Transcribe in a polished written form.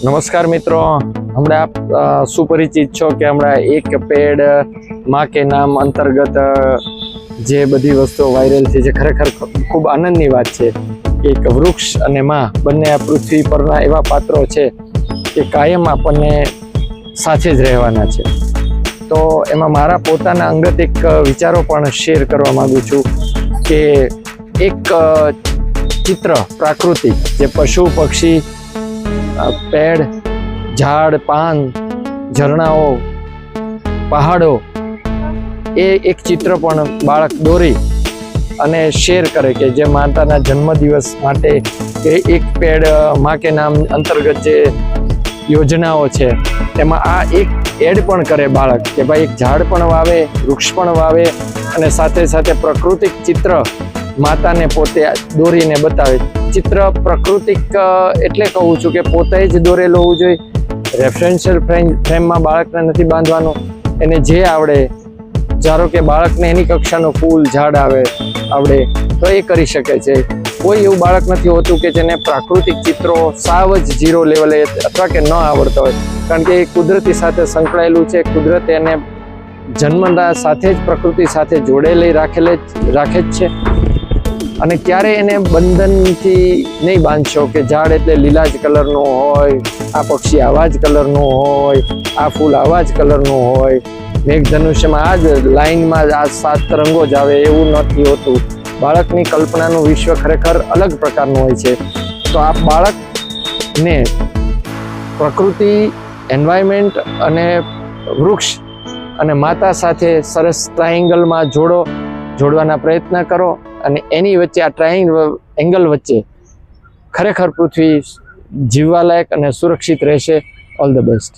नमस्कार मित्रों, हमारे आप सुपरिचित छो कि हमारा एक पेड़ माँ के नाम अंतर्गत जे बधी वस्तुओं वायरल थी जे खरेखर खूब आनंदनी बात है। एक वृक्ष अने माँ बने आ पृथ्वी परना एवा पात्रो छे कि कायम आपने साथे ज रहेवाना छे। तो एमां मारा पोताना अंगत एक विचारों पण शेर करवा मांगू छुं कि एक चित्र प्राकृतिक जे पशु पक्षी पेड़ झाड़ पान झरणाओ पहाड़ो एक चित्र पण बाळक दोरी अने शेर करे कि जे माताना जन्मदिवस माटे के एक पेड़ माँ के नाम अंतर्गत जे योजनाओ छे तेमां आ एक एड पण करे बाळक कि भाई एक झाड़ पण वावे वृक्ष पण वावे अने साथे साथे प्राकृतिक चित्र माताने पोते दोरीने बतावे। चित्र प्राकृतिक एटले कहूं छुं कि पोते ज दोरेलो होवुं जोईए। रेफरन्शियल फ्रेममां बाळकने नथी बांधवानुं, एने जे आवडे धारो के बाळकने एनी कक्षानुं फूल झाड़ आवडे तो ए करी शके छे। कोई एवुं बाळक नथी होतुं कि जेने प्राकृतिक चित्रों साव ज जीरो लेवले अथवा के न आवडता होय, कारण के कुदरती साथे संकळायेलुं छे। कुदरत एने जन्मना साथे ज प्रकृति साथे जोडेली राखे ज छे અને ક્યારે એને બંધનથી નહીં બાંધશો કે ઝાડ એટલે લીલા જ કલરનું હોય, આ પક્ષી આવા જ કલરનું હોય, આ ફૂલ આવા જ કલરનું હોય, મેઘધનુષ્યમાં આ જ લાઈનમાં આ 7 રંગો જ આવે એવું નથી હોતું। બાળકની કલ્પનાનું વિશ્વ ખરેખર અલગ પ્રકારનું હોય છે। તો આ બાળકને પ્રકૃતિ, એન્વાયરમેન્ટ અને વૃક્ષ અને માતા સાથે સરસ ટ્રાયેંગલમાં જોડવાના પ્રયત્ન કરો અને એની વચ્ચે આ ટ્રાયેંગલ વચ્ચે ખરેખર પૃથ્વી જીવવાલાયક અને સુરક્ષિત રહેશે। All the best.